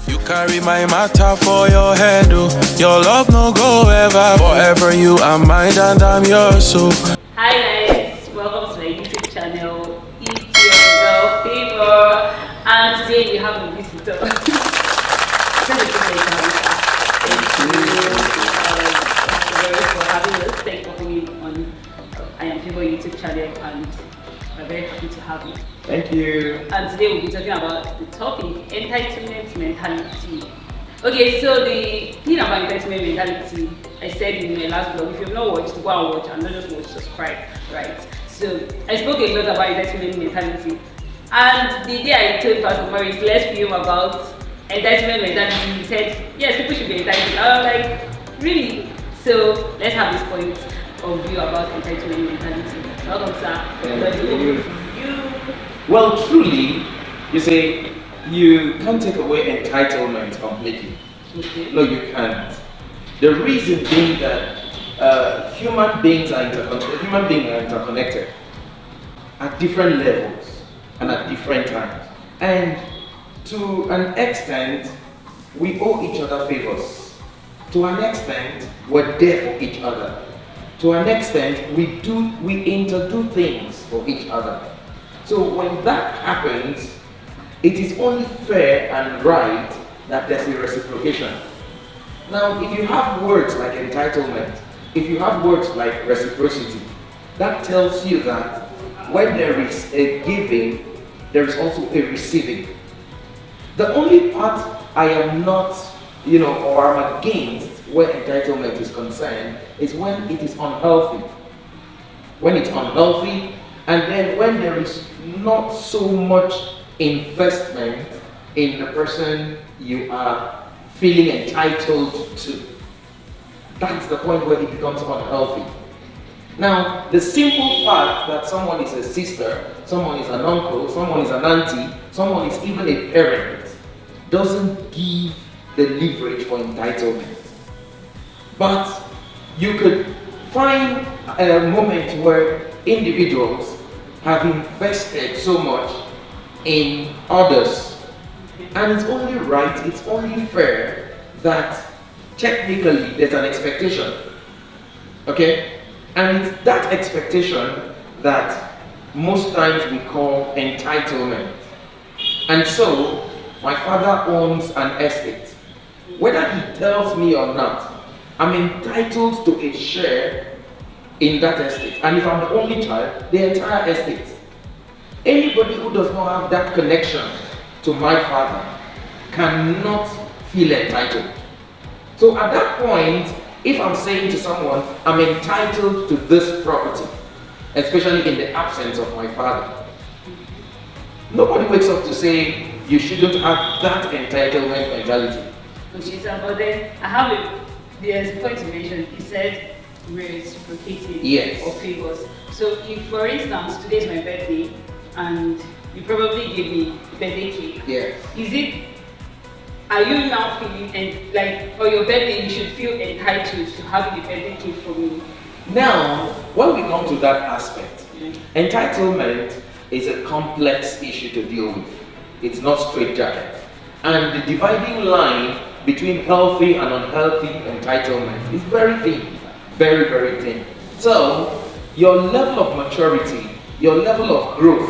You carry my matter for your head, oh. Your love no go ever. Forever you are mine and I'm yours, so. Hi guys, welcome to my YouTube channel, EP001 Favour, and today we have a visitor. Thank you for having us. Thanks for coming on I Am Favour YouTube channel, and we're very happy to have you. Thank you. And today we'll be talking about the topic, entitlement mentality. Okay, so the thing about entitlement mentality, I said in my last vlog, if you've not watched, go and watch, and not just watch, subscribe, right? So I spoke a lot about entitlement mentality, and the day I told Pastor Maurice, let's film about entitlement mentality, he said, yes, people should be entitled. I was like, really? So let's have this point of view about entitlement mentality. Welcome, sir. Well, truly, you say you can't take away entitlement completely. Okay. No, you can't. The reason being that human beings are interconnected at different levels and at different times. And to an extent, we owe each other favors. To an extent, we're there for each other. To an extent, we interdo things for each other. So when that happens, it is only fair and right that there's a reciprocation. Now, if you have words like entitlement, if you have words like reciprocity, that tells you that when there is a giving, there is also a receiving. The only part I am not, or I'm against where entitlement is concerned is when it is unhealthy. When it's unhealthy, and then when there is not so much investment in the person you are feeling entitled to. That's the point where it becomes unhealthy. Now, the simple fact that someone is a sister, someone is an uncle, someone is an auntie, someone is even a parent, doesn't give the leverage for entitlement. But you could find a moment where individuals have invested so much in others, and it's only right, it's only fair that technically there's an expectation, okay? And it's that expectation that most times we call entitlement. And so my father owns an estate. Whether he tells me or not, I'm entitled to a share in that estate. And if I'm the only child, the entire estate. Anybody who does not have that connection to my father cannot feel entitled. So at that point, if I'm saying to someone, I'm entitled to this property, especially in the absence of my father, nobody wakes up to say you shouldn't have that entitlement mentality. Okay, sir, but then there's a point you mentioned. You said reciprocating or favors. So if, for instance, today's my birthday and you probably give me a birthday cake, are you now feeling like for your birthday you should feel entitled to having a birthday cake from me? Now, when we come to that aspect, entitlement is a complex issue to deal with. It's not straightjacket. And the dividing line between healthy and unhealthy entitlement is very thin. Very, very thin. So, your level of maturity, your level of growth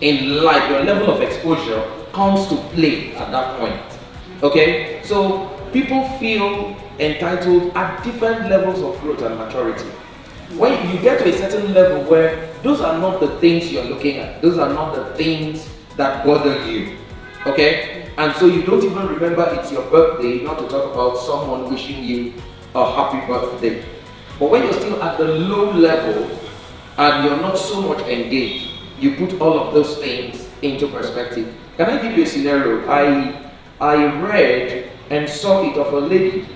in life, your level of exposure comes to play at that point. Okay? So, people feel entitled at different levels of growth and maturity. When you get to a certain level where those are not the things you're looking at, those are not the things that bother you. Okay? And so you don't even remember it's your birthday, not to talk about someone wishing you a happy birthday. But when you're still at the low level and you're not so much engaged, you put all of those things into perspective. Can I give you a scenario? I read and saw it of a lady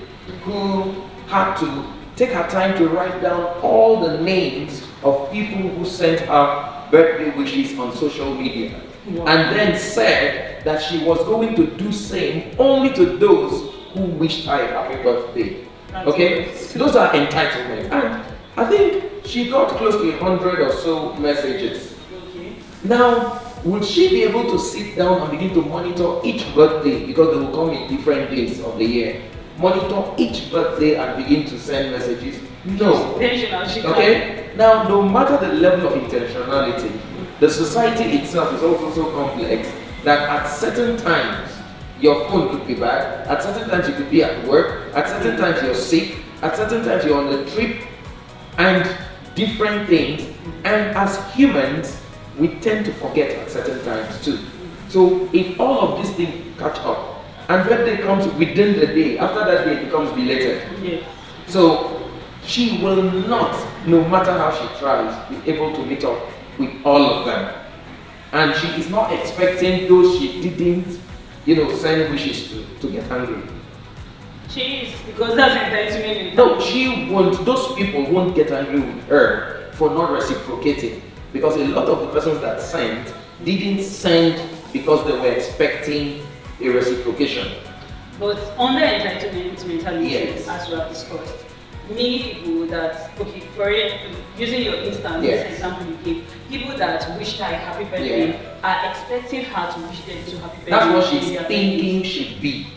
who had to take her time to write down all the names of people who sent her birthday wishes on social media. Wow. And then said that she was going to do same only to those who wished her a happy birthday. Okay, those are entitlement, and I think she got close to 100 or so messages. Okay. Now, would she be able to sit down and begin to monitor each birthday, because they will come in different days of the year, monitor each birthday and begin to send messages? No. Okay? Now, no matter the level of intentionality, the society itself is also so complex that at certain times your phone could be bad, at certain times you could be at work, at certain times you're sick, at certain times you're on the trip, and different things. And as humans, we tend to forget at certain times too. So if all of these things catch up, and birthday comes within the day, after that day it becomes belated. Yes. So she will not, no matter how she tries, be able to meet up with all of them. And she is not expecting those she didn't, send wishes to get angry. She is, because that's entitlement. No, she won't, those people won't get angry with her for not reciprocating. Because a lot of the persons that sent didn't send because they were expecting a reciprocation. But under entitlement mentality, yes, as we have discussed, many people that, okay, for using your instance, yes, this example you gave, people that wish her a happy birthday are expecting her to wish them to happy birthday. That's what she's thinking should be.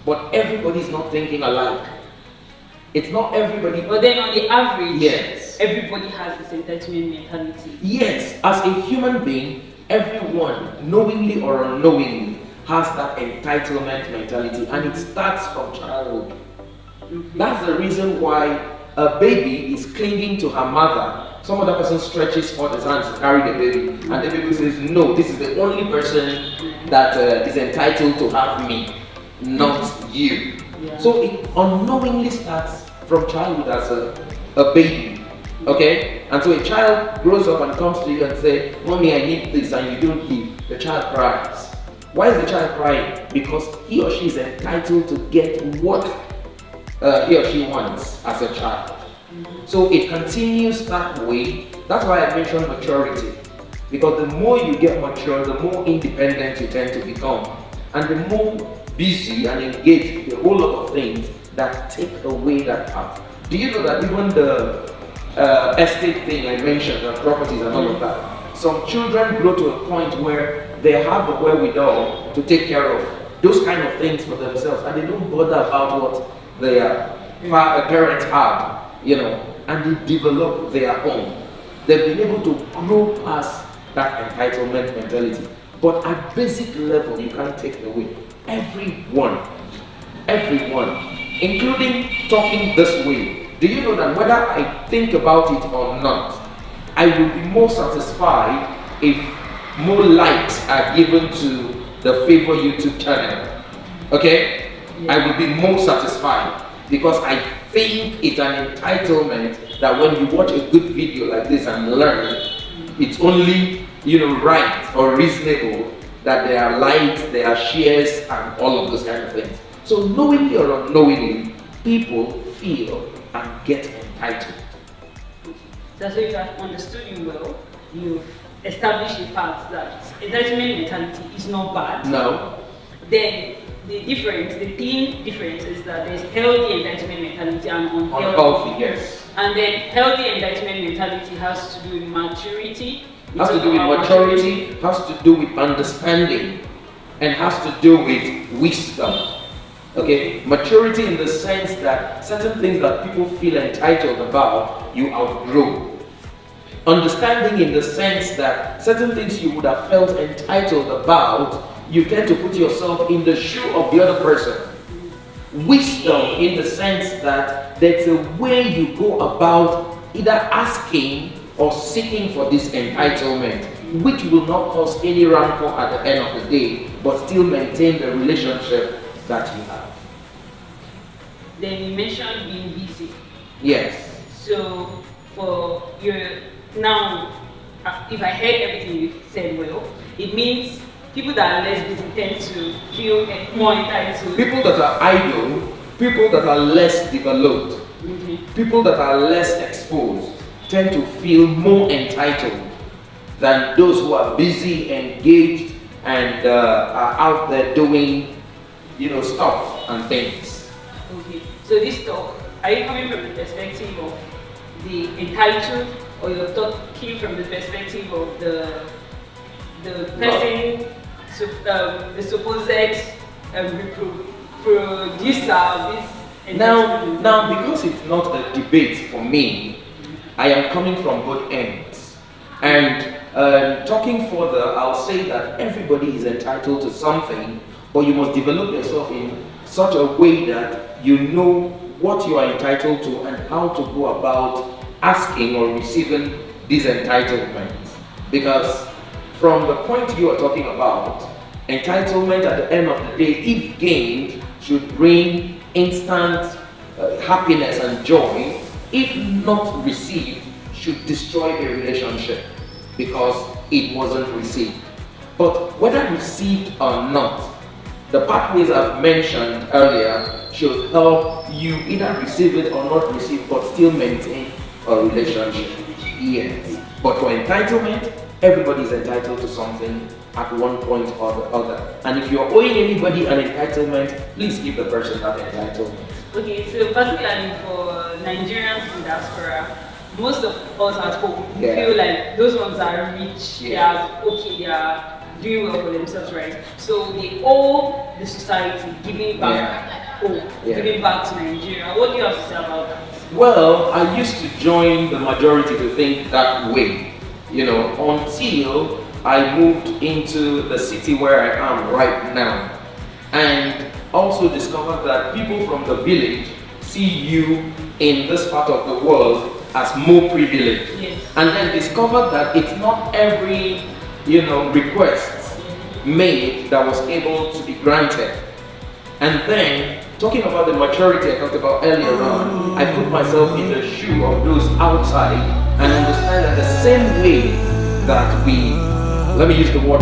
But everybody's not thinking alike. It's not everybody. But then on the average, yes, everybody has this entitlement mentality. Yes, as a human being, everyone, knowingly or unknowingly, has that entitlement mentality, and it starts from childhood. That's the reason why a baby is clinging to her mother. Some other person stretches forth his hands to carry the baby, and the baby says, no, this is the only person that is entitled to have me, not you. Yeah. So it unknowingly starts from childhood as a baby. Okay? And so a child grows up and comes to you and says, Mommy, I need this, and you don't give. The child cries. Why is the child crying? Because he or she is entitled to get what he or she wants as a child. So it continues that way. That's why I mentioned maturity. Because the more you get mature, the more independent you tend to become. And the more busy and engaged with a whole lot of things that take away that part. Do you know that even the estate thing I mentioned, the properties and all of that, some children grow to a point where they have the wherewithal to take care of those kind of things for themselves, and they don't bother about what their parents have, and they develop their own. They've been able to grow past that entitlement mentality. But at basic level, you can't take it away. Everyone, including talking this way. Do you know that whether I think about it or not, I will be more satisfied if more likes are given to the Favour YouTube channel? Okay? Yeah. I will be more satisfied because I think it's an entitlement that when you watch a good video like this and learn, it's only right or reasonable that there are likes, there are shares, and all of those kind of things. So knowingly or unknowingly, people feel and get entitled. So if I've understood you well, you've established the fact that entitlement mentality is not bad. No. Then the thin difference is that there's healthy entitlement mentality and unhealthy. Yes. And then healthy entitlement mentality has to do with maturity. Has to do with maturity, has to do with understanding, and has to do with wisdom. Okay? Maturity in the sense that certain things that people feel entitled about, you outgrow. Understanding in the sense that certain things you would have felt entitled about, you tend to put yourself in the shoe of the other person. Wisdom in the sense that there's a way you go about either asking or seeking for this entitlement, which will not cause any rancor at the end of the day, but still maintain the relationship that you have. Then you mentioned being busy. Yes. So for your now, if I heard everything you said well, it means people that are less busy tend to feel more entitled. People that are idle, people that are less developed, people that are less exposed, tend to feel more entitled than those who are busy, engaged, and are out there doing, stuff and things. Okay, so this talk, are you coming from the perspective of the entitled, or you're talking from the perspective of the the person, the supposed producer of this entitlement. Now, because it's not a debate for me, I am coming from both ends. And talking further, I'll say that everybody is entitled to something, but you must develop yourself in such a way that you know what you are entitled to and how to go about asking or receiving these entitlements. Because from the point you are talking about, entitlement at the end of the day, if gained, should bring instant happiness and joy. If not received, should destroy a relationship because it wasn't received. But whether received or not, the pathways I've mentioned earlier should help you either receive it or not receive, but still maintain a relationship. Yes. But for entitlement, everybody is entitled to something at one point or the other. And if you're owing anybody an entitlement, please give the person that entitlement. Okay, so particularly for Nigerians in diaspora, most of us at home feel like those ones are rich, they are okay, they are doing well for themselves, right? So they owe the society giving back, giving back to Nigeria. What do you have to say about that? Well, I used to join the majority to think that way, until I moved into the city where I am right now, and also discovered that people from the village see you in this part of the world as more privileged. Yes. And then discovered that it's not every request made that was able to be granted. And then talking about the maturity I talked about earlier on, I put myself in the shoe of those outside and understand that the same way that let me use the word